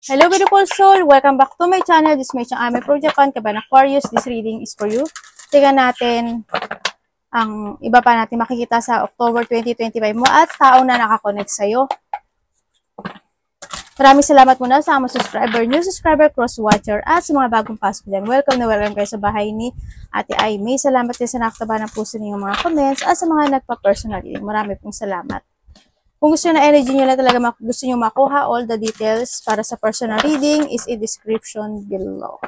Hello beautiful soul! Welcome back to my channel. This is my channel. I'm Pro Japan, Kaban Aquarius. This reading is for you. Tingnan natin ang iba pa natin makikita sa October 2025 mo at tao na nakakonect sa'yo. Maraming salamat muna sa mga subscriber, new subscriber, cross-watcher at sa mga bagong pasok dyan. Welcome na welcome kayo sa bahay ni Ate Aimee. Salamat din sa nakataba ng puso ninyong mga comments at sa mga nagpa-personal reading. Marami pong salamat. Kung gusto na energy nyo na talaga, gusto nyo makuha, all the details para sa personal reading is in description below.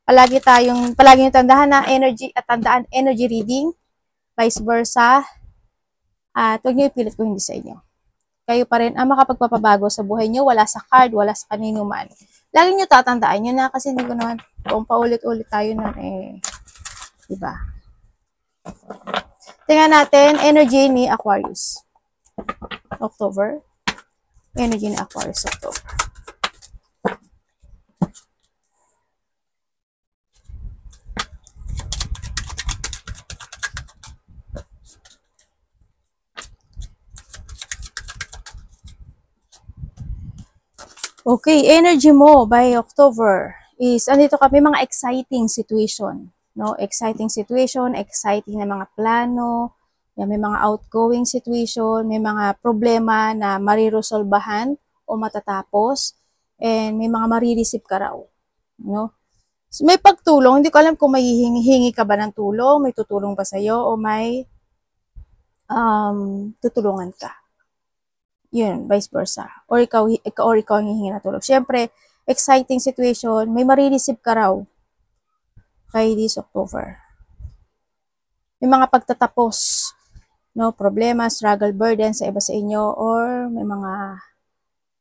Palagi yung tandaan na energy at tandaan energy reading, vice versa, at huwag nyo ipilit kung hindi sa inyo. Kayo pa rin ang makapagpapabago sa buhay nyo, wala sa card, wala sa kanino man. Lagi nyo tatandaan nyo na kasi hindi ko naman, kung paulit-ulit tayo nun diba? Tingnan natin, energy ni Aquarius. October. Energy ni Aquarius, October. Okay, energy mo by October is, andito kami mga exciting situation. No? Exciting situation, exciting na mga plano, may mga outgoing situation, may mga problema na mariresolbahan o matatapos, and may mga marireceive ka raw. No? So, may pagtulong, hindi ko alam kung may hingi ka ba ng tulong, may tutulong ba sa'yo, o may tutulungan ka. Yun, vice versa. Or ikaw ang hihingi na tulong. Siyempre, exciting situation, may marireceive ka raw by this October. May mga pagtatapos, no, problema, struggle, burden sa iba sa inyo, or may mga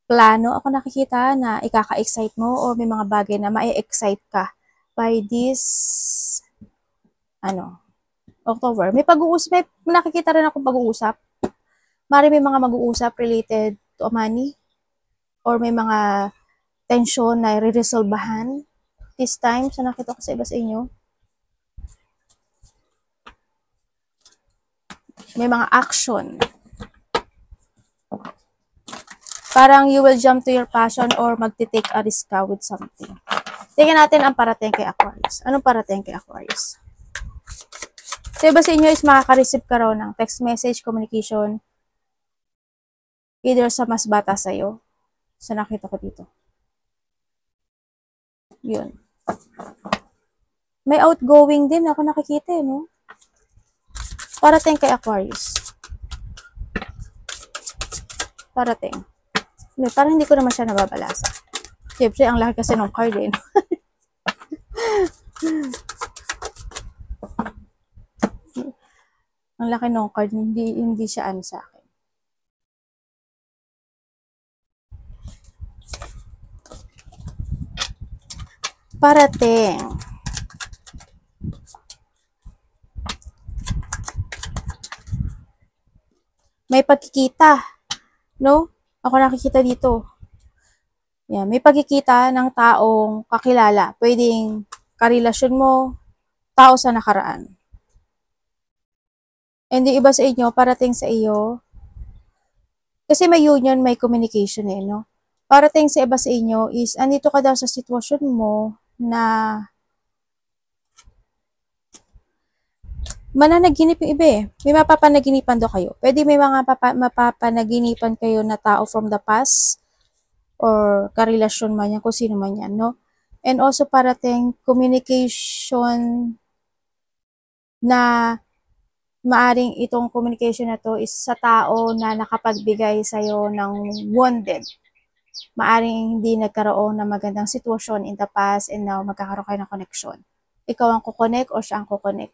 plano ako nakikita na ikaka-excite mo, or may mga bagay na ma-excite ka by this October. May nakikita rin akong pag-uusap. Mari may mga mag-uusap related to money, or may mga tension na re-resolbahan this time. So, nakita ko sa iba sa inyo. May mga action. Parang you will jump to your passion or magti-take a risk ka with something. Tingnan natin ang parating kay Aquarius. Anong parating kay Aquarius? So, iba sa inyo is makaka-receive ka raw ng text message, communication, either sa mas bata sa'yo. So, nakita ko dito. Yun. May outgoing din ako nakikita no? Parating kay Aquarius. Parating. Parang hindi ko naman siya nababalasa. Siyempre, ang laki kasi ng card no? Ang laki ng card, hindi siya sa akin. Parating. May pagkikita, no? Ako nakikita dito. Yan, may pagkikita ng taong kakilala. Pwedeng karelasyon mo, tao sa nakaraan. And yung iba sa inyo, parating sa iyo, kasi may union, may communication no? Parating sa iba sa inyo is, andito ka daw sa sitwasyon mo na mananaginip yung iba May mapapanaginipan daw kayo. Pwede may mga mapapanaginipan kayo na tao from the past or karelasyon man yan, kung sino man yan, no? And also parating communication na maaring itong communication na to is sa tao na nakapagbigay sa'yo ng wounded. Maaring hindi nagkaroon ng magandang sitwasyon in the past and now magkakaroon kayo ng connection. Ikaw ang kukonek o siya ang kukonek.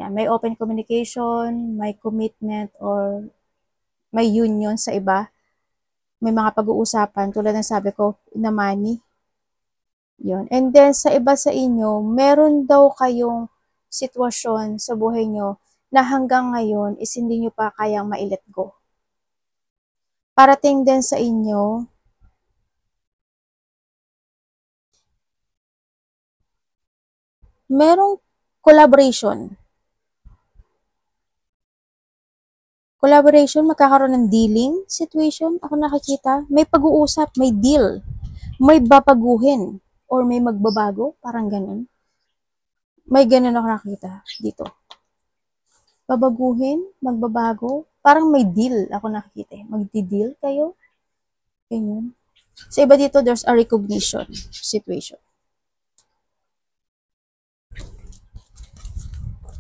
Yan, may open communication, may commitment, or may union sa iba. May mga pag-uusapan, tulad ng sabi ko, na money. Yun. And then, sa iba sa inyo, meron daw kayong sitwasyon sa buhay nyo na hanggang ngayon is hindi nyo pa kayang ma-let go. Parating din sa inyo, merong collaboration. Collaboration, magkakaroon ng dealing situation. Ako nakikita, may pag-uusap, may deal. may babaguhin or may magbabago, parang ganun. May ganun ako nakita dito. Babaguhin, magbabago, parang may deal ako nakikita. Magdi-deal kayo. Ganyan. Sa iba dito, there's a recognition situation.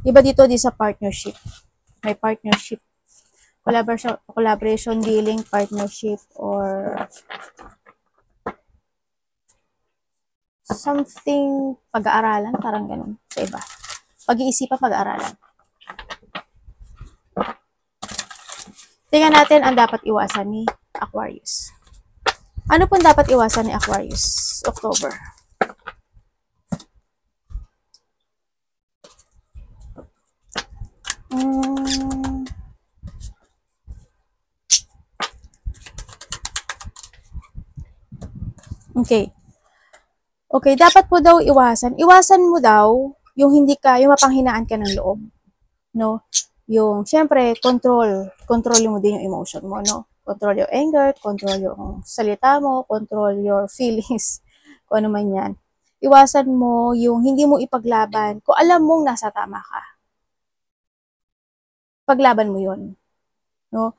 Iba dito, di sa partnership. May partnership. Collaboration, dealing, partnership, or something pag-aaralan, parang ganun sa iba. Pag-iisipan, pag-aaralan. Tingnan natin ang dapat iwasan ni Aquarius. Ano pong dapat iwasan ni Aquarius? October. Okay. Okay, dapat po daw iwasan. Iwasan mo daw yung yung mapanghinaan ka ng loob. No? Yung, syempre, control mo din yung emotion mo, no? Control your anger, control yung salita mo, control your feelings, kung ano man yan. Iwasan mo yung hindi mo ipaglaban kung alam mong nasa tama ka. Paglaban mo yun. No?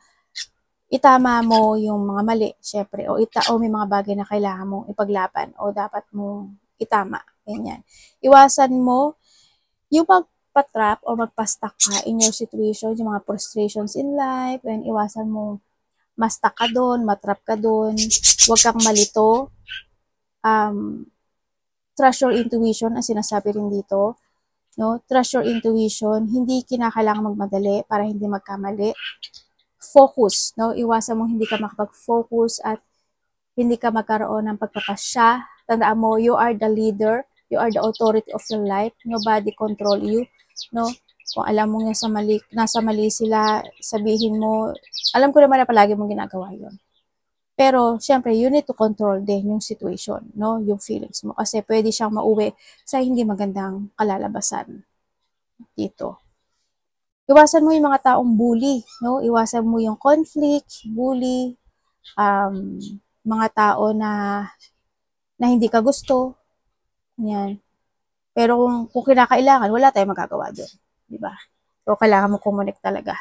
Itama mo yung mga mali, syempre, o may mga bagay na kailangan mong ipaglaban o dapat mong itama. Ganyan. Iwasan mo yung magpa-trap o magpa-stuck ka in your situation, yung mga frustrations in life, and iwasan mo ma-stuck ka doon, matrap ka doon, huwag kang malito. Trust your intuition, ang sinasabi rin dito. No? Trust your intuition, hindi kinakailangan magmadali para hindi magkamali. Focus, no? Iwasan mo hindi ka makapag-focus at hindi ka magkaroon ng pagpapasya. Tandaan mo, you are the leader, you are the authority of your life. Nobody control you, no? Kung alam mo nasa mali sila, sabihin mo, alam ko naman na palagi mong ginagawa yun. Pero, syempre, you need to control din yung situation, no? Yung feelings mo. Kasi pwede siyang mauwi sa hindi magandang kalalabasan dito. Iwasan mo yung mga taong bully, no? Iwasan mo yung conflict, bully, mga tao na hindi ka gusto. Yan. Pero kung kinakailangan, wala tayong magagawa doon. Diba? So, kailangan mo kumonek talaga.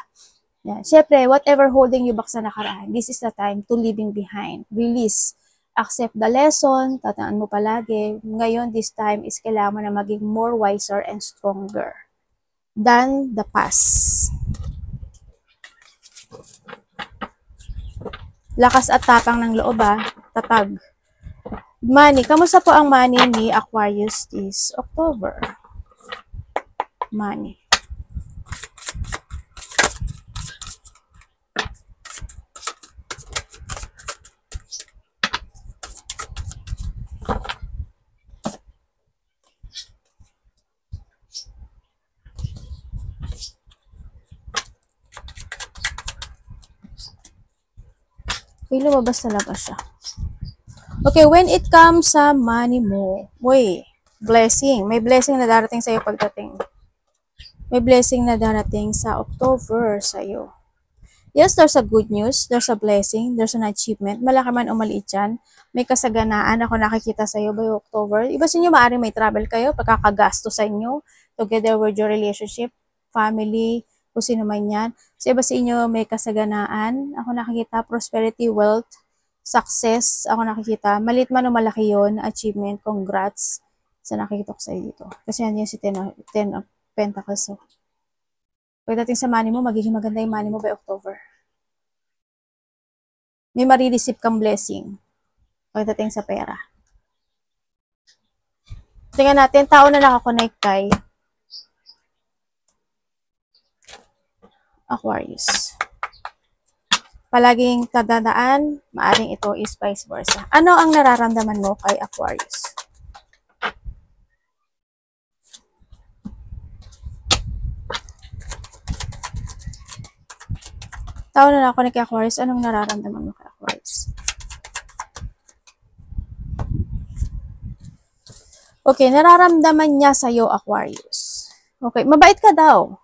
Yan. Siyempre, whatever holding you back sa nakaraan, this is the time to leaving behind. Release. Accept the lesson. Tatandaan mo palagi. Ngayon, this time is kailangan mo na maging more wiser and stronger than the past. Lakas at tapang ng loob, tatag. Money. Kamusta po ang money ni Aquarius this October? Money. Okay, lumabas talaga siya. Okay, when it comes sa money mo, blessing. May blessing na darating sa'yo pagdating. May blessing na darating sa October sa'yo. Yes, there's a good news, there's a blessing, there's an achievement. Malaki man o maliit yan. May kasaganaan ako nakikita sa'yo by October. Iba sa inyo, maaaring may travel kayo, pagkakagasto sa inyo, together with your relationship, family, kung sino man yan. So, iba sa inyo, may kasaganaan. Ako nakikita, prosperity, wealth, success. Ako nakikita, maliit man o malaki yon, achievement, congrats. So, nakikita ko sa iyo dito. Kasi yan si 10 of Pentacles. So, pagdating sa money mo, magiging maganda yung money mo by October. May marireceive kang blessing pagdating sa pera. Tingnan natin, tao na nakakonect kay Aquarius. Palaging tandaan, maaring ito is vice versa. Ano ang nararamdaman mo kay Aquarius? Tao na nakakonect kay Aquarius, anong nararamdaman mo kay Aquarius? Okay, nararamdaman niya sa'yo, Aquarius. Okay, mabait ka daw.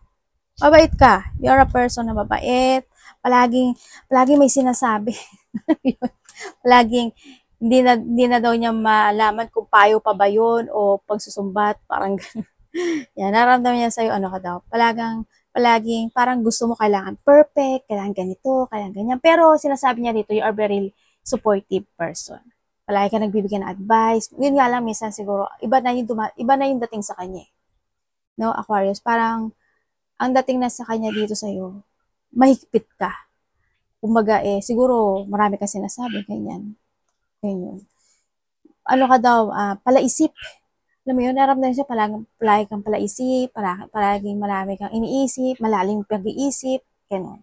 Mabait ka. You're a person na mabait. Palaging may sinasabi. palaging Hindi na daw niya malaman kung payo pa ba yun o pagsusumbat, parang gano'n. Yan, nararamdaman niya sa'yo, ano ka daw, palaging parang gusto mo kailangan perfect, kailangan ganito, kailangan ganyan. Pero sinasabi niya dito, you are very supportive person. Palagi ka nagbibigay ng advice. Yun nga lang, minsan siguro, iba na yung dating sa kanya. No, Aquarius, parang ang dating na sa kanya dito sa'yo, mahigpit ka. Kumbaga siguro marami kang sinasabi, ganyan. Ganyan. Ano ka daw, palaisip. Alam mo yun, naramdaman siya, palagi kang palaisip, palaging marami kang iniisip, malalim pag-iisip, gano'n.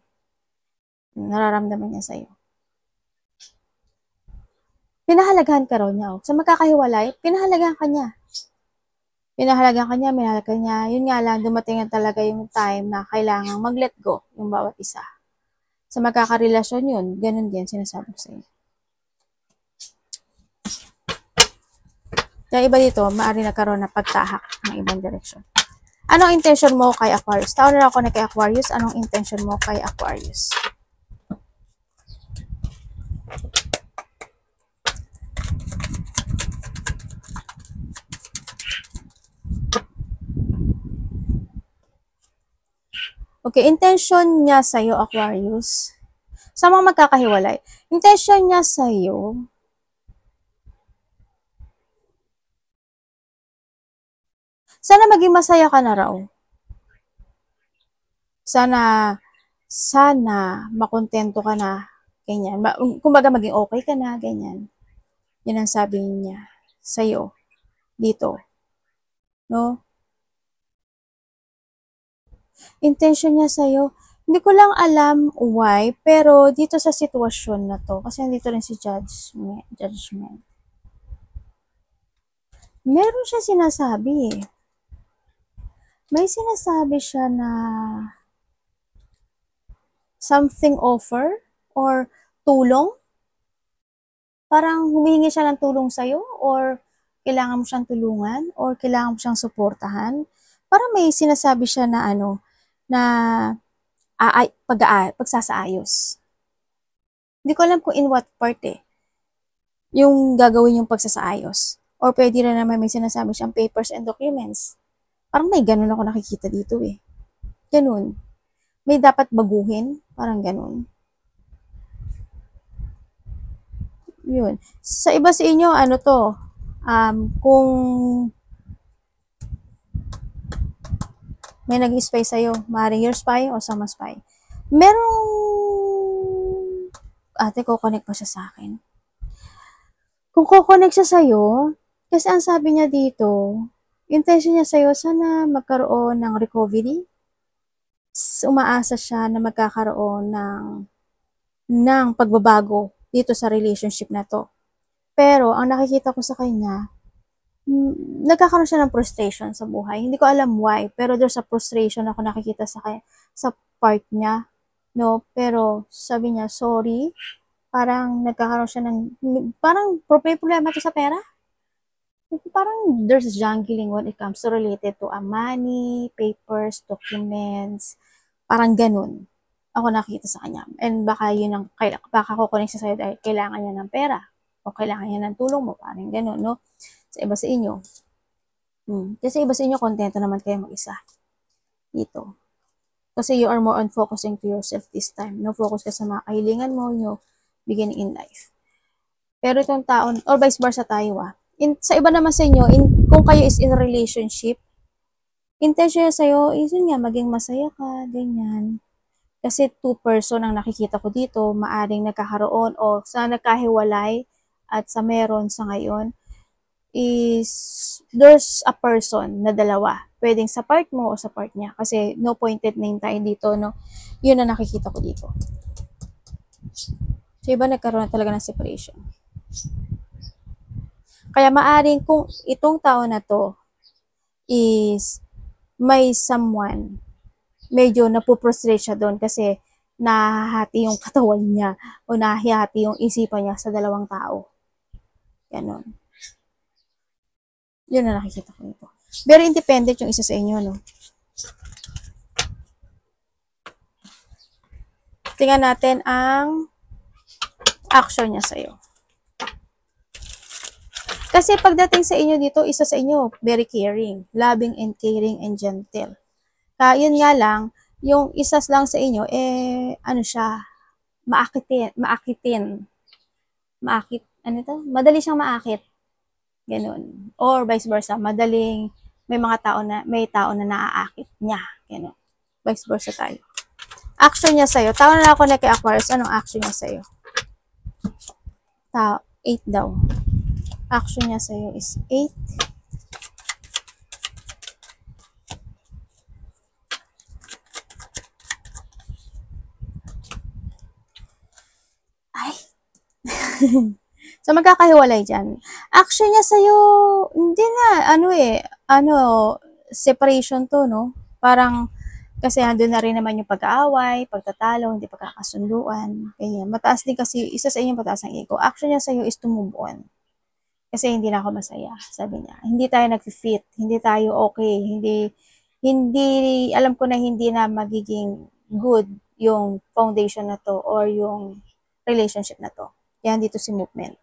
Nararamdaman niya sa'yo. Pinahalagahan ka raw niya. Sa magkakahiwalay, pinahalagahan ka niya. Minahal ka niya. Yun nga lang, dumating na talaga yung time na kailangang mag-let go yung bawat isa. Sa magkakarelasyon yun, ganun din sinasabi ko sa'yo. Kaya iba dito, maaari nagkaroon na pagtahak ng ibang direksyon. Anong intention mo kay Aquarius? Taon na ako na kay Aquarius. Anong intention mo kay Aquarius? Okay, intention niya sa'yo, Aquarius. Sa mga magkakahiwalay, intention niya sa'yo, sana maging masaya ka na raw. Sana makontento ka na, ganyan. Kumbaga maging okay ka na, ganyan. Yan ang sabi niya sa'yo, dito. No? Intention niya sa'yo, hindi ko lang alam why, pero dito sa sitwasyon na to, kasi nandito rin si judgment. Meron siya sinasabi eh. May sinasabi siya na something offer or tulong. Parang humihingi siya ng tulong sa'yo or kailangan mo siyang tulungan or kailangan mo siyang suportahan. Parang may sinasabi siya na na pagsasaayos. Hindi ko alam kung in what part yung gagawin yung pagsasaayos. Or pwede rin naman may sinasabi siyang papers and documents. Parang may ganun ako nakikita dito eh. Ganun. May dapat baguhin. Parang ganun. Yun. Sa iba sa inyo, ano to, kung may nag-spy sa'yo, maaaring your spy o sama spy. Merong, ko-connect pa siya sa akin. Kung ko-connect siya sa'yo, kasi ang sabi niya dito, intention niya sa'yo, sana magkaroon ng recovery. Umaasa siya na magkakaroon ng pagbabago dito sa relationship na to. Pero, ang nakikita ko sa kanya, nagkakaroon siya ng frustration sa buhay. Hindi ko alam why, pero there's a frustration ako nakikita sa part niya. No? Pero, sabi niya, sorry, parang nagkakaroon siya parang problema to sa pera. Parang there's jungling when it comes to related to money, papers, documents, parang ganun. Ako nakita sa kanya. And baka yun ang, baka kukunin siya sa'yo dahil kailangan niya ng pera o kailangan niya ng tulong mo, parang ganun, no? Sa iba sa inyo. Kasi iba sa inyo, kontento naman kayo mag-isa. Dito. Kasi you are more on focusing to yourself this time. No, focus ka sa mga kahilingan mo, yung beginning in life. Pero itong taon, or vice versa tayo sa iba naman sa inyo, kung kayo is in a relationship, intention niya sa'yo is yun nga, maging masaya ka, ganyan. Kasi two person ang nakikita ko dito, maaring nagkakaroon o sa nagkahiwalay at sa meron sa ngayon, is there's a person na dalawa. Pwedeng sa part mo o sa part niya. Kasi no pointed name tayo dito, no? Yun ang nakikita ko dito. So, iba nagkaroon na talaga ng separation. Kaya maaring kung itong tao na to is may someone, medyo napuprostrate siya doon kasi nahahati yung katawan niya o nahahati yung isipan niya sa dalawang tao. Ganon. Yun na nakikita ko nito. Very independent yung isa sa inyo, no? Tingnan natin ang action niya sa'yo. Kasi pagdating sa inyo dito, isa sa inyo, very caring, loving and caring and gentle. Kaya yun nga lang, yung isa lang sa inyo, ano siya, ano to? Madali siyang maakit. Ganun. Or vice versa, may tao na naaakit niya. Ganun. Vice versa tayo. Action niya sa'yo. Tao na ako na kay Aquarius, anong action niya sa'yo? 8 daw. Action niya sa'yo is 8. Ay. So, magkakahiwalay dyan. Action niya sa'yo, hindi na, separation to, no? Parang, kasi andun na rin naman yung pag-aaway, pagtatalo, hindi pagkakasunduan, ganyan. Mataas din kasi, isa sa inyo mataas ang ego. Action niya sa'yo is to move on. Kasi hindi na ako masaya, sabi niya. Hindi tayo nag-fit, hindi tayo okay, alam ko na hindi na magiging good yung foundation na to or yung relationship na to. Yan dito si movement.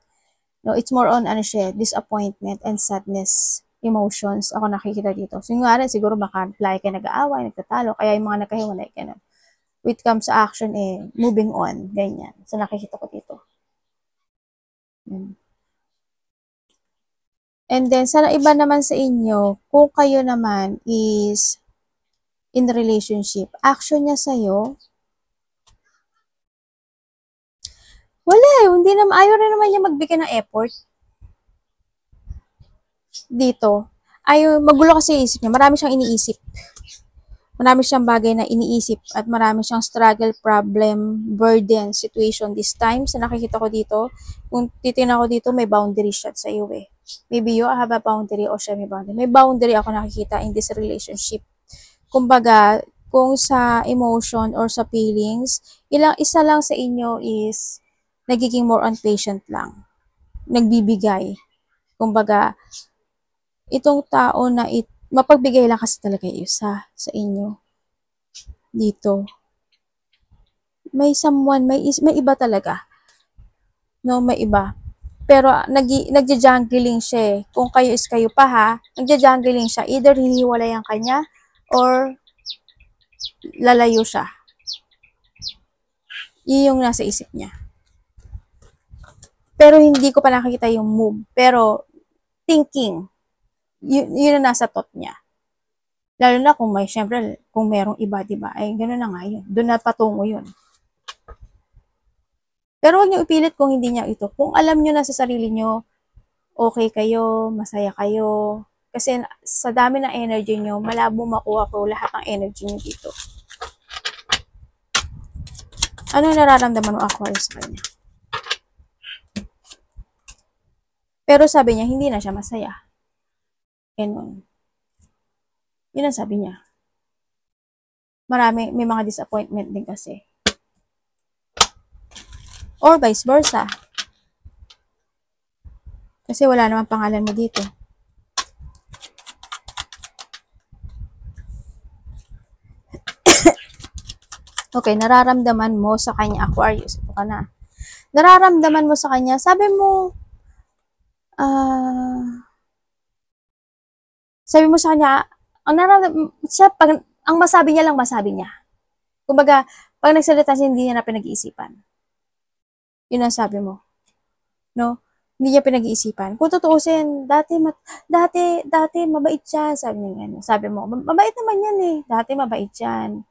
No, it's more on disappointment and sadness emotions ako nakikita dito. So, yung nga rin, siguro baka kayo nag-aaway, nagtatalo, kaya yung mga nagkahiwalay, ganun. When it comes sa action, moving on, ganyan. So, nakikita ko dito. And then, sa iba naman sa inyo, kung kayo naman is in relationship, action niya sa'yo, wala hindi naman, ayaw rin naman niya magbigay ng effort. Dito. Magulo kasi isip niya. Marami siyang iniisip. Marami siyang bagay na iniisip at marami siyang struggle, problem, burden, situation this time. Sa nakikita ko dito, kung titignan ko dito, may boundary siya sa iyo eh. Maybe you have a boundary o siya may boundary. May boundary ako nakikita in this relationship. Kumbaga, kung sa emotion or sa feelings, isa lang sa inyo is nagiging more on patient lang. Nagbibigay. Kumbaga, itong tao na mapagbigay lang kasi talaga yung isa sa inyo. Dito. May someone, may iba talaga. No, may iba. Pero nagja-jungling siya eh. Kung kayo is kayo pa ha, nagja-jungling siya. Either hinihiwalay ang kanya or lalayo siya. Yun yung nasa isip niya. Pero hindi ko pa nakikita yung move. Pero thinking, yun na nasa thought niya. Lalo na kung syempre, kung merong iba, diba? Ay, gano'n na nga yun. Doon na patungo yun. Pero huwag niyo ipilit kung hindi niya ito. Kung alam niyo na sa sarili niyo, okay kayo, masaya kayo. Kasi sa dami ng energy niyo, malabo makuha ko lahat ng energy niyo dito. Ano nararamdaman mo, Aquarius, sa kanya? Pero sabi niya, hindi na siya masaya. Ganun. Yun ang sabi niya. May mga disappointment din kasi. Or vice versa. Kasi wala namang pangalan mo dito. Okay, nararamdaman mo sa kanya, Aquarius. Ito ka na. Nararamdaman mo sa kanya, sabi mo sa kanya, ang masabi niya lang masabi niya. Kumbaga, pag nagsalita siya, hindi niya na pinag-iisipan. Yun ang sabi mo. No? Hindi niya pinag-iisipan. Kung tutuusin, dati mabait siya. Sabi niya gano'n. Sabi mo, mabait naman yan eh. Dati mabait yan.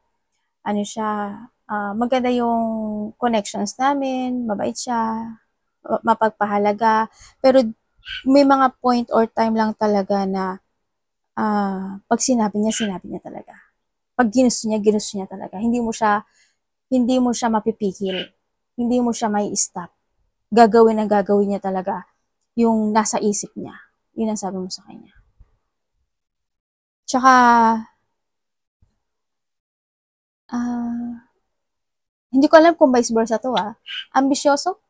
Ano siya, maganda yung connections namin, mabait siya, mapagpahalaga. Pero may mga point or time lang talaga na pag sinabi niya talaga. Pag ginusto niya talaga. Hindi mo siya mapipigil. Hindi mo siya may stop. Gagawin niya talaga yung nasa isip niya. Yun ang sabi mo sa kanya. Tsaka, hindi ko alam kung vice versa to Ambisyoso?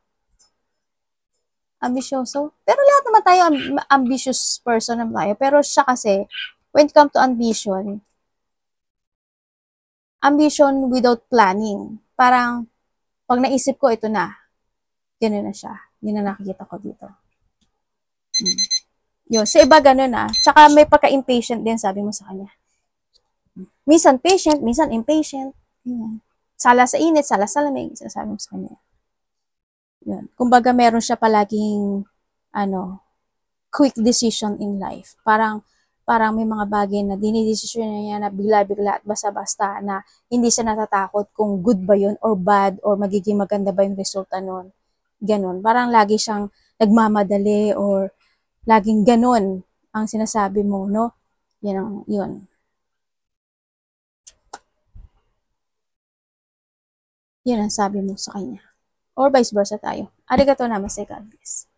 Pero lahat naman tayo ambitious person naman tayo. Pero siya kasi, when it comes to ambition without planning. Parang, pag naisip ko, ito na. Ganun na siya. Yun na nakikita ko dito. Yun, sa iba ganun ah. Tsaka may pagka-impatient din, sabi mo sa kanya. Minsan patient, minsan impatient. Yun. Sala sa init, sala sa lamig, sabi mo sa kanya. Yun. Kumbaga meron siya palaging, ano, quick decision in life. Parang may mga bagay na dinidesisyon niya na bigla-bigla at basta-basta na hindi siya natatakot kung good ba yun or bad or magiging maganda ba yung resulta nun. Ganon. Parang lagi siyang nagmamadali or laging ganon ang sinasabi mo, no? Yan ang, yun. Yan ang sabi mo sa kanya. Or vice versa tayo. Arigato namaste, God bless.